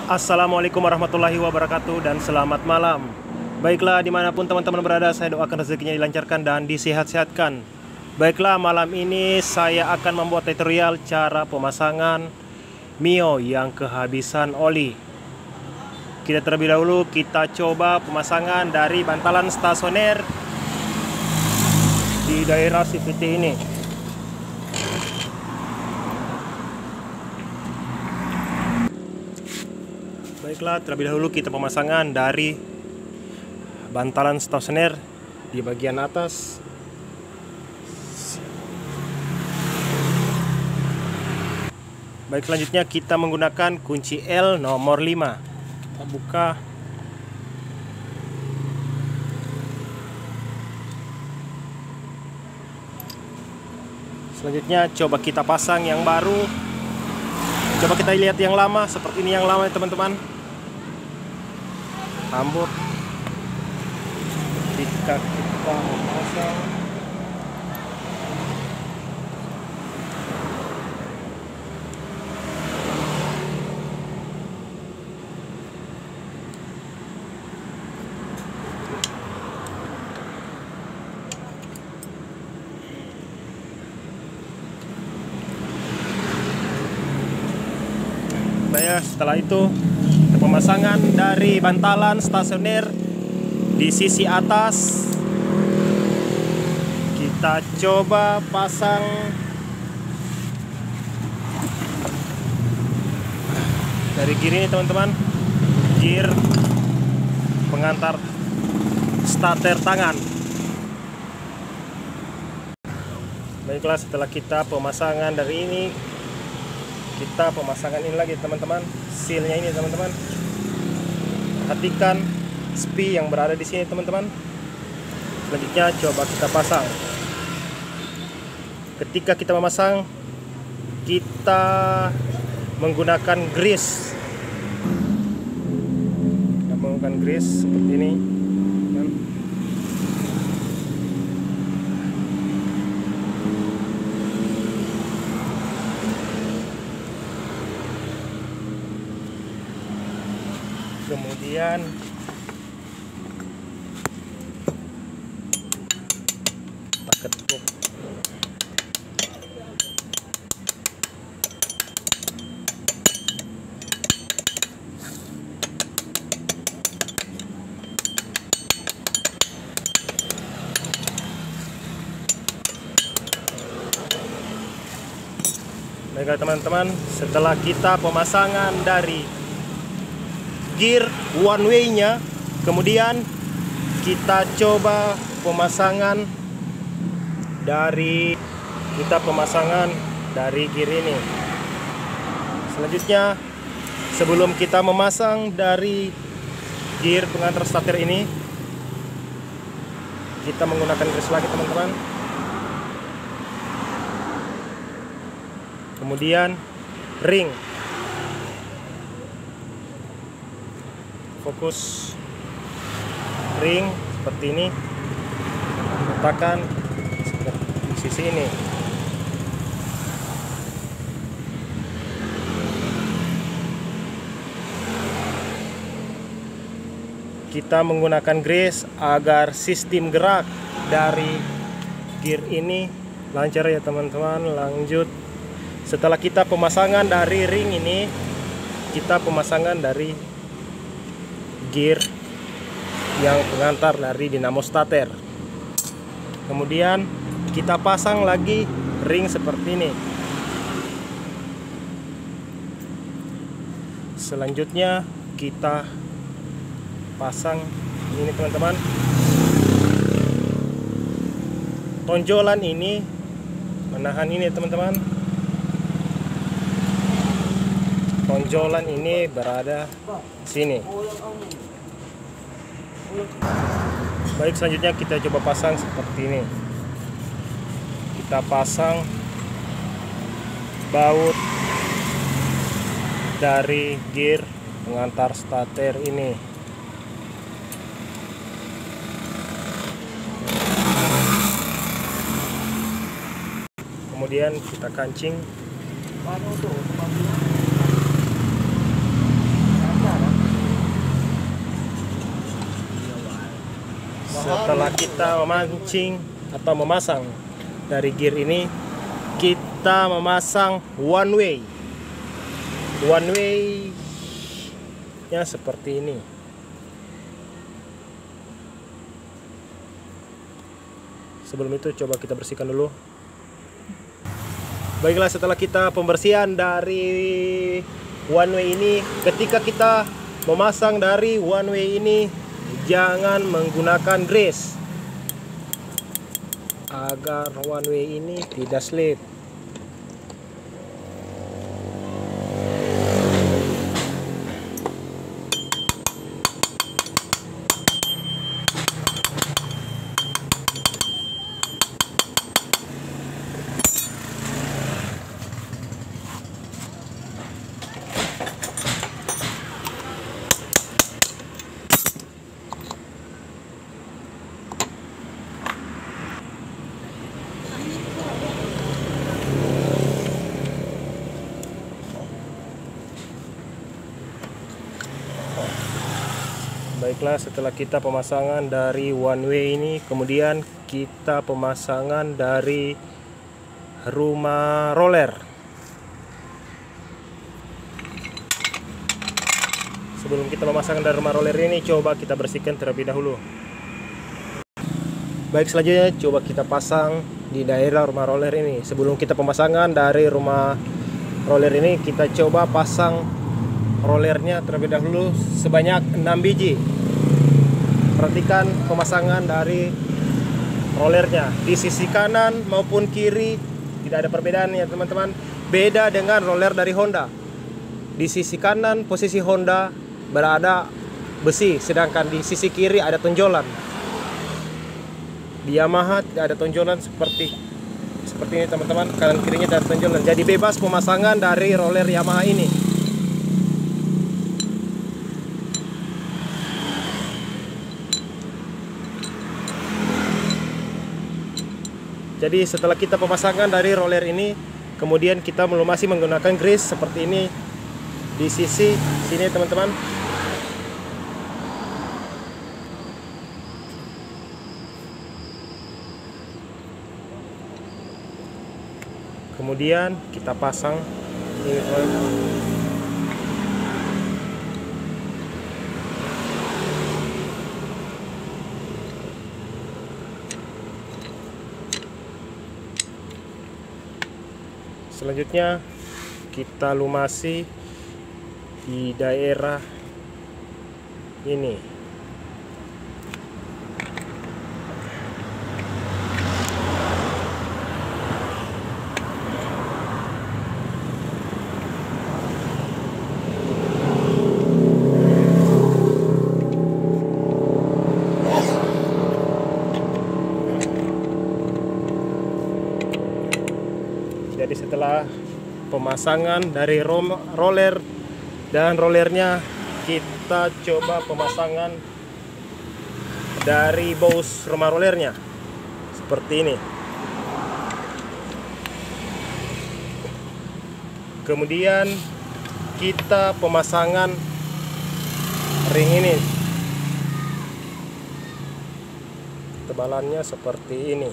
Assalamualaikum warahmatullahi wabarakatuh dan selamat malam. Baiklah, dimanapun teman-teman berada, saya doakan rezekinya dilancarkan dan disehat-sehatkan. Baiklah, malam ini saya akan membuat tutorial cara pemasangan Mio yang kehabisan oli. Kita terlebih dahulu kita coba pemasangan dari bantalan stasioner di daerah CVT ini. Baiklah, terlebih dahulu kita pemasangan dari bantalan stasioner di bagian atas. Baik, selanjutnya kita menggunakan kunci L nomor 5. Kita buka. Selanjutnya coba kita pasang yang baru. Coba kita lihat yang lama, seperti ini yang lama ya teman-teman. Rambut ketika kita memasang, setelah itu pemasangan dari bantalan stasioner di sisi atas kita coba pasang dari kiri ini teman-teman, gear pengantar starter tangan. Baiklah, setelah kita pemasangan dari ini, kita pemasangan ini lagi teman-teman, sealnya ini teman-teman. Perhatikan spi yang berada di sini teman-teman. Selanjutnya coba kita pasang. Ketika kita memasang, kita menggunakan grease. Kita menggunakan grease seperti ini. Kemudian kita ketuk. Baiklah teman-teman, setelah kita pemasangan dari gear one way nya, kemudian kita coba pemasangan dari gear ini. Selanjutnya, sebelum kita memasang dari gear pengantar starter ini, kita menggunakan grease lagi teman-teman. Kemudian ring, fokus ring seperti ini, letakkan di sisi ini. Kita menggunakan grease agar sistem gerak dari gear ini lancar ya teman-teman. Lanjut, setelah kita pemasangan dari ring ini, kita pemasangan dari gear yang pengantar dari dinamo starter. Kemudian kita pasang lagi ring seperti ini. Selanjutnya kita pasang ini teman-teman. Tonjolan ini menahan ini teman-teman. Tonjolan ini berada di sini. Baik, selanjutnya kita coba pasang seperti ini. Kita pasang baut dari gear pengantar starter ini. Kemudian kita kancing. setelah kita memancing atau memasang dari gear ini, kita memasang one way nya seperti ini. Sebelum itu coba kita bersihkan dulu. Baiklah, setelah kita pembersihan dari one way ini, ketika kita memasang dari one way ini, jangan menggunakan grease agar one way ini tidak slip. Baiklah, setelah kita pemasangan dari one way ini, kemudian kita pemasangan dari rumah roller. Sebelum kita memasangkan dari rumah roller ini, coba kita bersihkan terlebih dahulu. Baik, selanjutnya coba kita pasang di daerah rumah roller ini. Sebelum kita pemasangan dari rumah roller ini, kita coba pasang rollernya terlebih dahulu sebanyak 6 biji. Perhatikan pemasangan dari rollernya di sisi kanan maupun kiri, tidak ada perbedaan ya teman-teman. Beda dengan roller dari Honda. Di sisi kanan posisi Honda berada besi, sedangkan di sisi kiri ada tonjolan. Di Yamaha tidak ada tonjolan seperti ini teman-teman, kanan kirinya tidak ada tonjolan. Jadi bebas pemasangan dari roller Yamaha ini. Jadi setelah kita pemasangan dari roller ini, kemudian kita masih menggunakan grease seperti ini di sisi sini teman-teman. Kemudian kita pasang ini teman-teman. Selanjutnya kita lumasi di daerah ini. Jadi setelah pemasangan dari roller dan rollernya, kita coba pemasangan dari bos rumah rollernya seperti ini. Kemudian kita pemasangan ring ini, tebalannya seperti ini.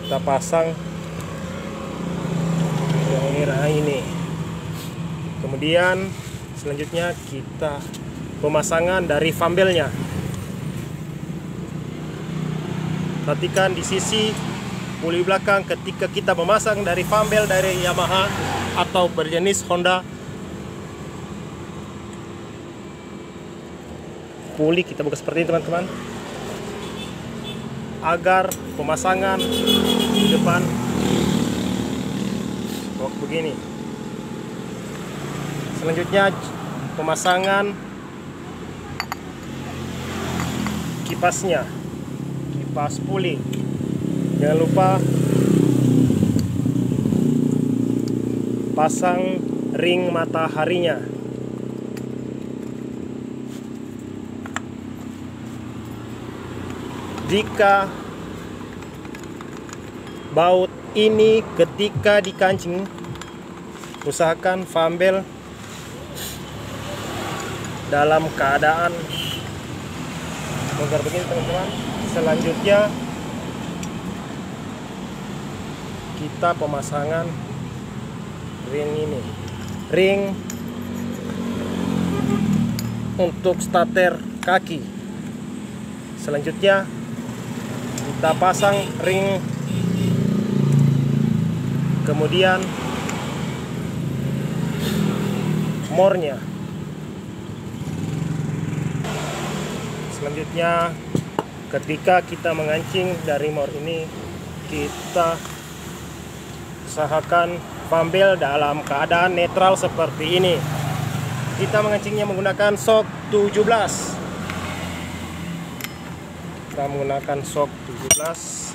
Kita pasang daerah ini. Kemudian selanjutnya kita pemasangan dari fambelnya. Perhatikan di sisi puli belakang ketika kita memasang dari fambel dari Yamaha atau berjenis Honda, puli kita buka seperti ini teman-teman, agar pemasangan di depan begini. Selanjutnya pemasangan kipasnya, kipas puli. Jangan lupa pasang ring mataharinya. Jika baut ini ketika dikancing usahakan fumble dalam keadaan longgar begini teman-teman. Selanjutnya kita pemasangan ring ini, ring untuk starter kaki. Selanjutnya kita pasang ring, kemudian mornya. Selanjutnya ketika kita mengancing dari mor ini, kita usahakan fumble dalam keadaan netral seperti ini. Kita mengancingnya menggunakan shock 17. Kita menggunakan shock 17.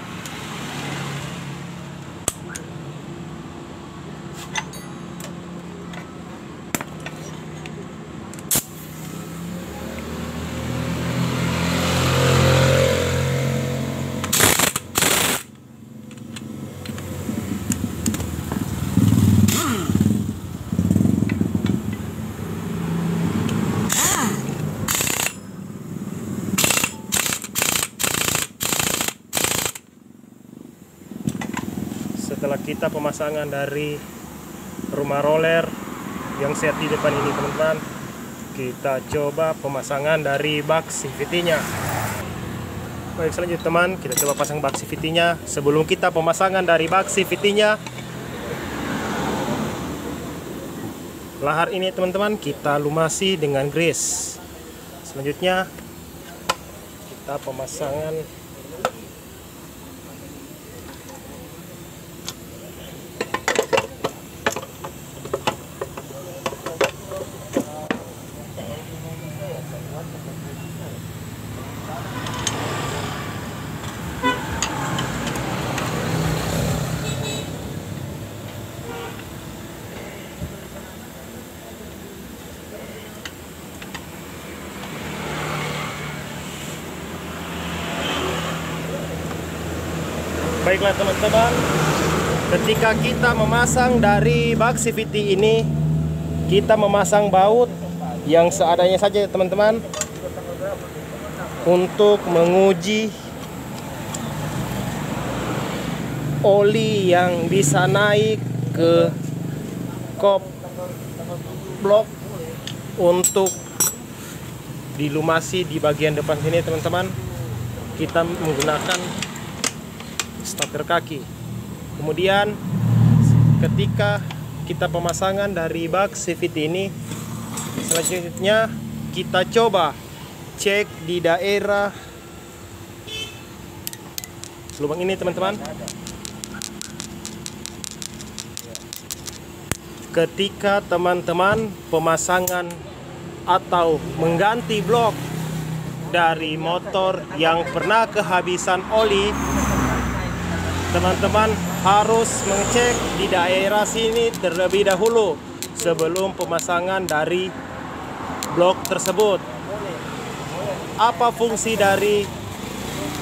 Setelah kita pemasangan dari rumah roller yang set di depan ini teman-teman, kita coba pemasangan dari bak CVT-nya. Baik, selanjutnya teman, kita coba pasang bak CVT-nya. Sebelum kita pemasangan dari bak CVT-nya, lahar ini teman-teman kita lumasi dengan grease. Selanjutnya kita pemasangan Baiklah teman-teman, ketika kita memasang dari bak CVT ini, kita memasang baut yang seadanya saja teman-teman, untuk menguji oli yang bisa naik ke kop blok untuk dilumasi di bagian depan sini teman-teman. Kita menggunakan starter kaki. Kemudian ketika kita pemasangan dari bak CVT ini, selanjutnya kita coba cek di daerah lubang ini teman-teman. Ketika teman-teman pemasangan atau mengganti blok dari motor yang pernah kehabisan oli, teman-teman harus mengecek di daerah sini terlebih dahulu sebelum pemasangan dari blok tersebut. Apa fungsi dari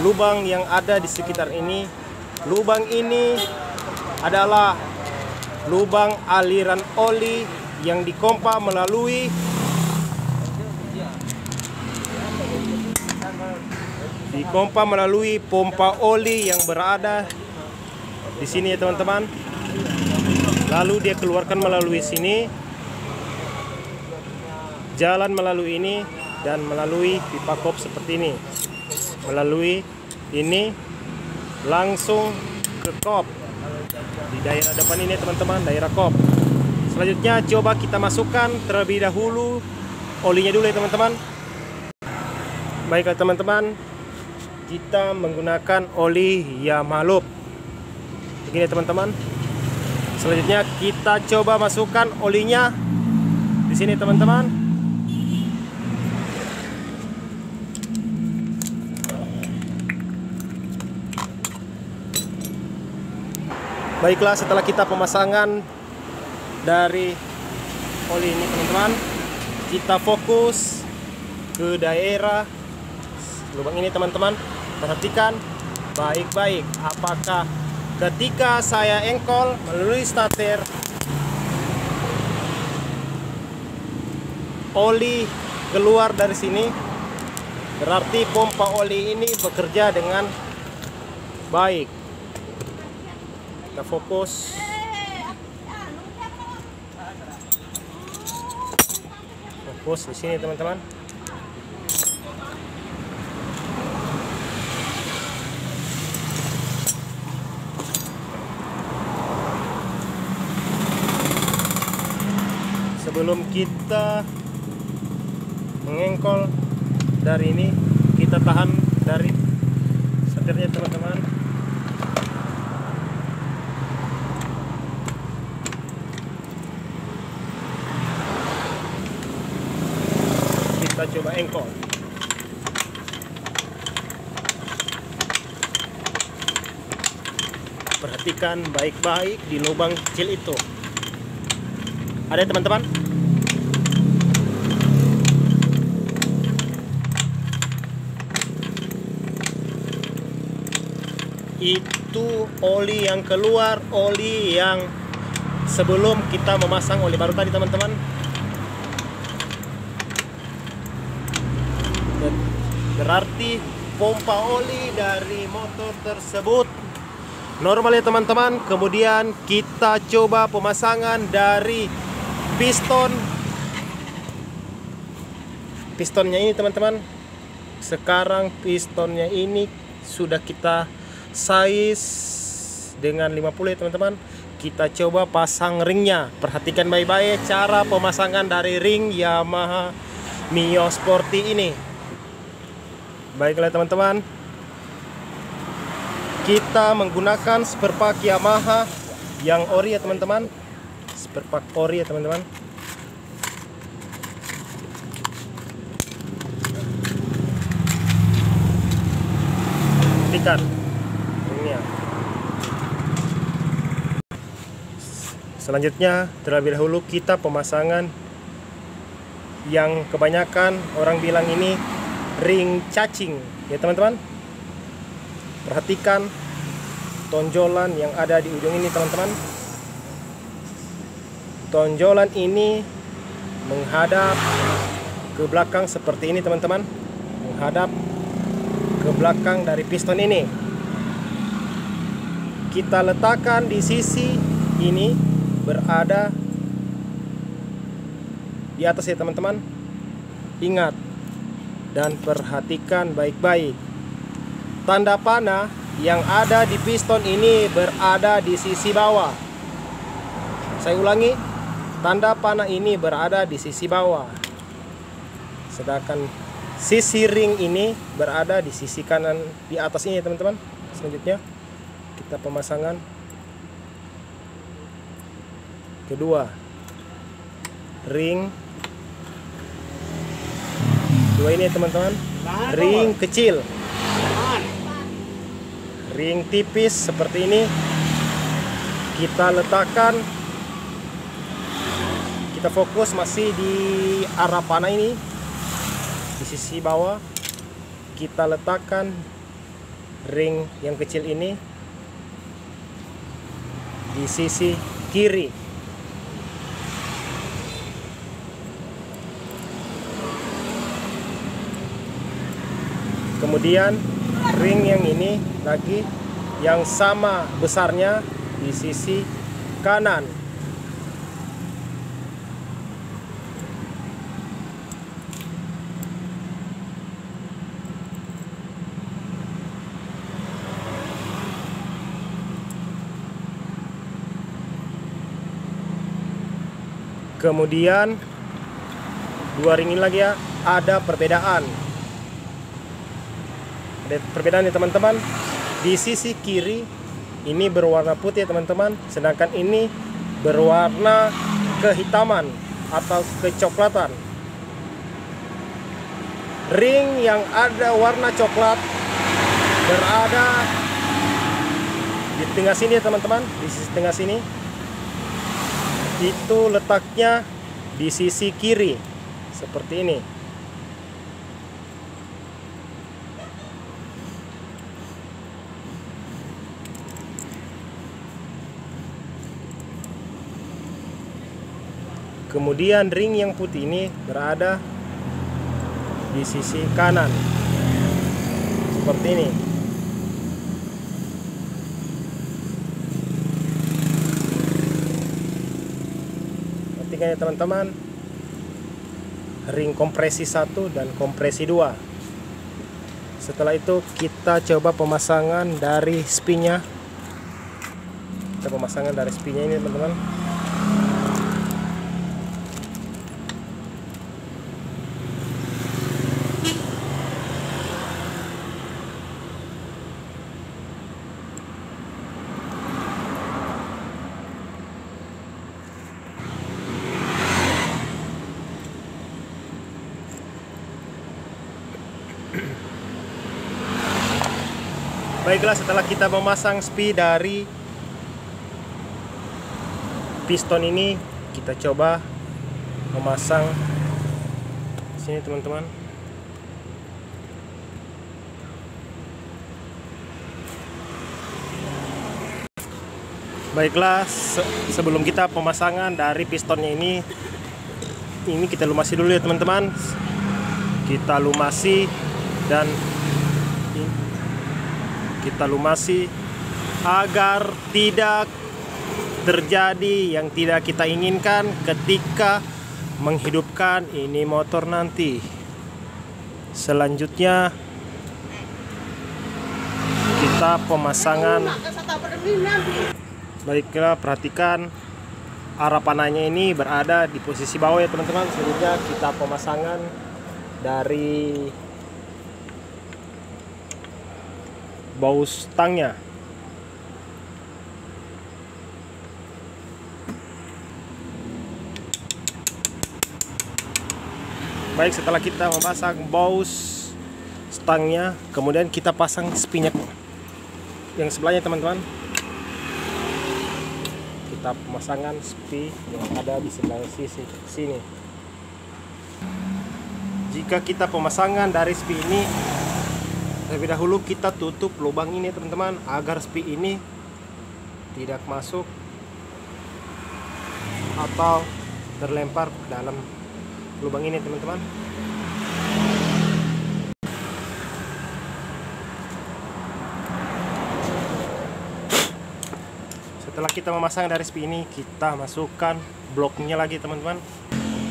lubang yang ada di sekitar ini? Lubang ini adalah lubang aliran oli yang dipompa melalui pompa oli yang berada di sini ya teman-teman. Lalu dia keluarkan melalui sini, jalan melalui ini, dan melalui pipa kop seperti ini. Melalui ini langsung ke kop di daerah depan ini teman-teman, daerah kop. Selanjutnya coba kita masukkan terlebih dahulu olinya dulu ya teman-teman. Baiklah teman-teman, kita menggunakan oli Yamaha Loop. Begini teman-teman. Selanjutnya kita coba masukkan olinya di sini teman-teman. Baiklah, setelah kita pemasangan dari oli ini teman-teman, kita fokus ke daerah lubang ini teman-teman. Perhatikan baik-baik apakah ketika saya engkol melalui starter oli keluar dari sini, berarti pompa oli ini bekerja dengan baik. Kita fokus. Fokus di sini teman-teman. Sebelum kita mengengkol dari ini, kita tahan dari setirnya teman-teman. Kita coba engkol. Perhatikan baik-baik di lubang kecil itu. Ada teman-teman? Itu oli yang keluar, oli yang sebelum kita memasang oli baru tadi teman-teman. Berarti pompa oli dari motor tersebut normal ya teman-teman. Kemudian kita coba pemasangan dari pistonnya ini teman-teman. Sekarang pistonnya ini sudah kita size dengan 50 ya teman-teman. Kita coba pasang ringnya. Perhatikan baik-baik cara pemasangan dari ring Yamaha Mio Sporty ini. Baiklah teman-teman, kita menggunakan spare part Yamaha yang ori ya teman-teman. Spare part ori ya teman-teman. Perhatikan ringnya. Selanjutnya terlebih dahulu kita pemasangan yang kebanyakan orang bilang ini ring cacing ya teman-teman. Perhatikan tonjolan yang ada di ujung ini teman-teman. Tonjolan ini menghadap ke belakang seperti ini teman-teman, menghadap ke belakang dari piston ini. Kita letakkan di sisi ini, berada di atas ya teman-teman. Ingat dan perhatikan baik-baik, tanda panah yang ada di piston ini berada di sisi bawah. Saya ulangi, tanda panah ini berada di sisi bawah, sedangkan sisi ring ini berada di sisi kanan di atas ini teman-teman. Selanjutnya kita pemasangan kedua ring dua ini teman-teman. Ring kecil, ring tipis seperti ini kita letakkan. Kita fokus masih di arah panah ini, di sisi bawah. Kita letakkan ring yang kecil ini di sisi kiri. Kemudian ring yang ini lagi yang sama besarnya di sisi kanan. Kemudian dua ring ini lagi ya, ada perbedaan. Ada perbedaan ya teman-teman. Di sisi kiri ini berwarna putih ya teman-teman, sedangkan ini berwarna kehitaman atau kecoklatan. Ring yang ada warna coklat berada di tengah sini ya teman-teman, di sisi tengah sini. Itu letaknya di sisi kiri seperti ini. Kemudian ring yang putih ini berada di sisi kanan seperti ini. Perhatikan ya teman-teman, ring kompresi 1 dan kompresi 2. Setelah itu kita coba pemasangan dari spinnya. Kita pemasangan dari spinnya ini teman-teman. Baiklah, setelah kita memasang spi dari piston ini, kita coba memasang sini teman-teman. Baiklah, sebelum kita pemasangan dari pistonnya ini kita lumasi dulu ya teman-teman. Kita lumasi dan kita lumasi agar tidak terjadi yang tidak kita inginkan ketika menghidupkan ini motor nanti. Selanjutnya kita pemasangan. Baiklah, perhatikan arah panahnya ini berada di posisi bawah ya teman-teman. Selanjutnya kita pemasangan dari baut stangnya. Baik, setelah kita memasang baut stangnya, kemudian kita pasang spinnya yang sebelahnya teman-teman. Kita pemasangan spi yang ada di sebelah sini. Jika kita pemasangan dari spi ini, terlebih dahulu kita tutup lubang ini teman-teman, agar spi ini tidak masuk atau terlempar ke dalam lubang ini teman-teman. Setelah kita memasang dari spi ini, kita masukkan bloknya lagi teman-teman.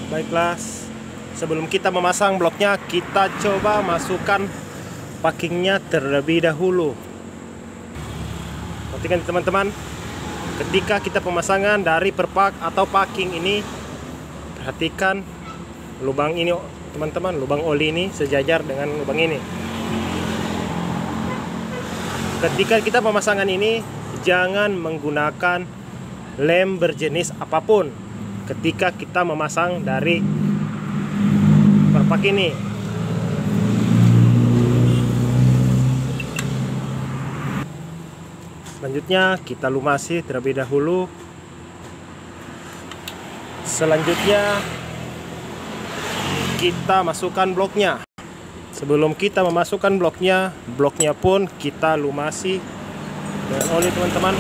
Baiklah, sebelum kita memasang bloknya, kita coba masukkan packingnya terlebih dahulu. Perhatikan teman-teman, ketika kita pemasangan dari perpak atau packing ini, perhatikan lubang ini teman-teman, lubang oli ini sejajar dengan lubang ini. Ketika kita pemasangan ini, jangan menggunakan lem berjenis apapun ketika kita memasang dari perpak ini. Selanjutnya kita lumasi terlebih dahulu. Selanjutnya kita masukkan bloknya. Sebelum kita memasukkan bloknya pun kita lumasi dengan oli teman-teman.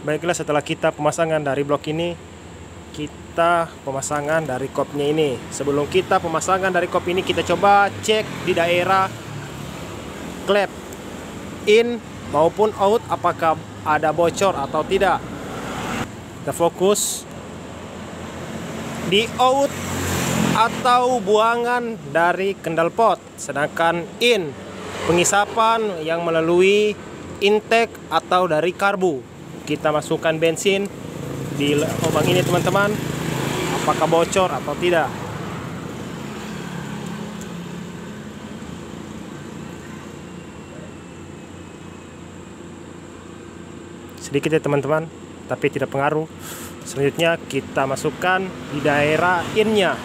Baiklah, setelah kita pemasangan dari blok ini, kita pemasangan dari kopnya ini. Sebelum kita pemasangan dari kop ini, kita coba cek di daerah klep in maupun out apakah ada bocor atau tidak. Kita fokus di out atau buangan dari kendal pot, sedangkan in pengisapan yang melalui intake atau dari karbu. Kita masukkan bensin di lubang ini teman-teman, apakah bocor atau tidak. Sedikit ya teman-teman, tapi tidak pengaruh. Selanjutnya kita masukkan di daerah innya.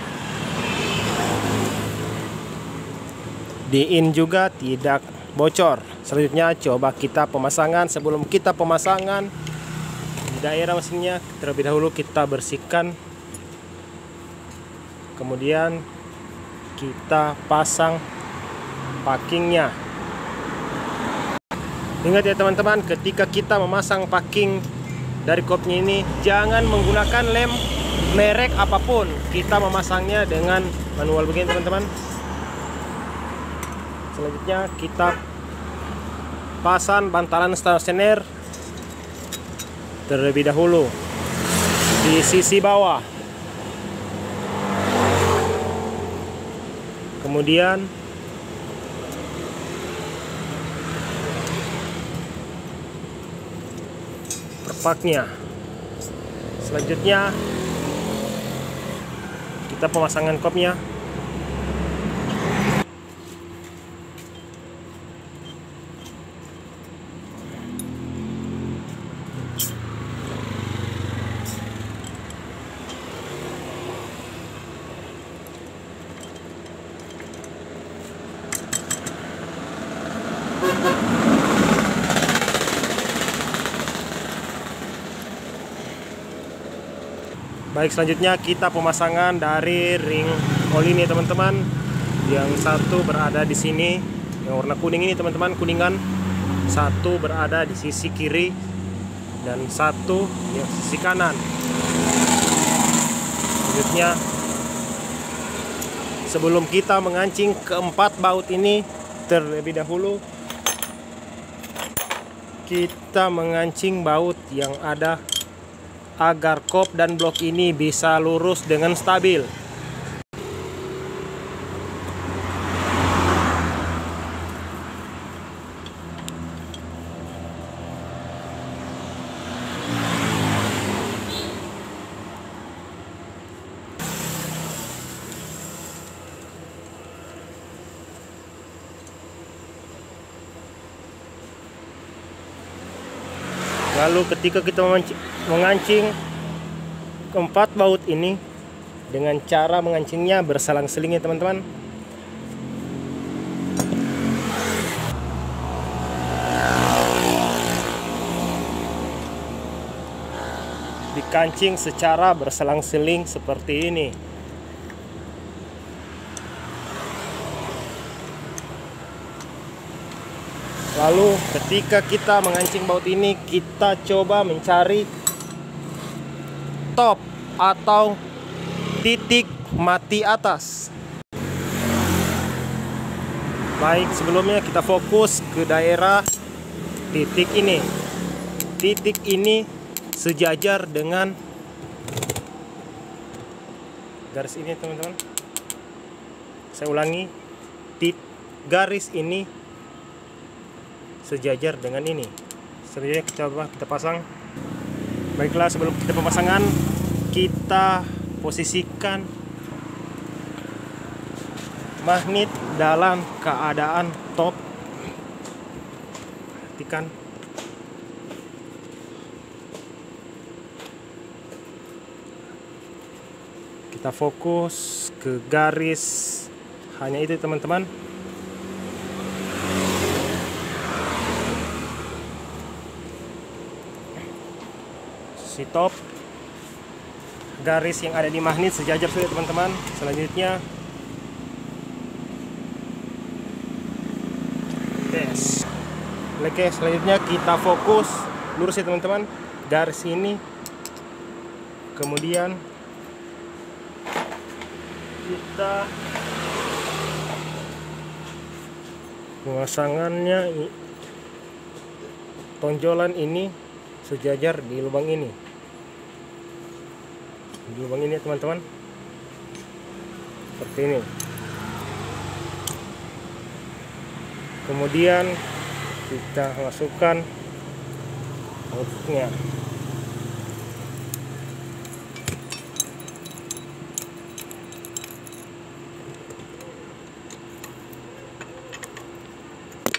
Di in juga tidak bocor. Selanjutnya coba kita pemasangan. Sebelum kita pemasangan di daerah mesinnya, terlebih dahulu kita bersihkan, kemudian kita pasang packingnya. Ingat ya teman-teman, ketika kita memasang packing dari kopnya ini, jangan menggunakan lem merek apapun. Kita memasangnya dengan manual begini teman-teman. Selanjutnya kita pasang bantalan stasioner terlebih dahulu di sisi bawah. Kemudian perpaknya. Selanjutnya kita pemasangan kopnya. Baik, selanjutnya kita pemasangan dari ring oli ini teman-teman. Yang satu berada di sini, yang warna kuning ini teman-teman, kuningan. Satu berada di sisi kiri dan satu di sisi kanan. Selanjutnya, sebelum kita mengancing keempat baut ini, terlebih dahulu kita mengancing baut yang ada agar kop dan blok ini bisa lurus dengan stabil. Lalu ketika kita mengancing keempat baut ini, dengan cara mengancingnya berselang-seling ya teman-teman. Dikancing secara berselang-seling seperti ini. Lalu ketika kita mengancing baut ini, kita coba mencari top atau titik mati atas. Baik, sebelumnya kita fokus ke daerah titik ini. Titik ini sejajar dengan garis ini teman-teman. Saya ulangi, garis ini sejajar dengan ini. Selanjutnya coba kita pasang. Baiklah, sebelum kita pemasangan, kita posisikan magnet dalam keadaan top. Perhatikan. Kita fokus ke garis, hanya itu teman-teman. Si top, garis yang ada di magnet sejajar sudah teman-teman. Selanjutnya tes. Oke, selanjutnya kita fokus lurus ya teman-teman, garis ini. Kemudian kita pemasangannya, tonjolan ini sejajar di lubang ini. Di lubang ini teman-teman, seperti ini. Kemudian kita masukkan outputnya.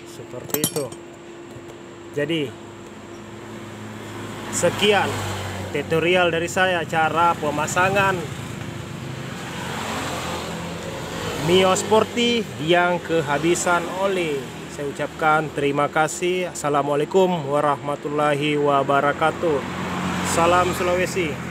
Seperti itu. Jadi sekian tutorial dari saya, cara pemasangan Mio Sporty yang kehabisan oli. Saya ucapkan terima kasih. Assalamualaikum warahmatullahi wabarakatuh. Salam Sulawesi.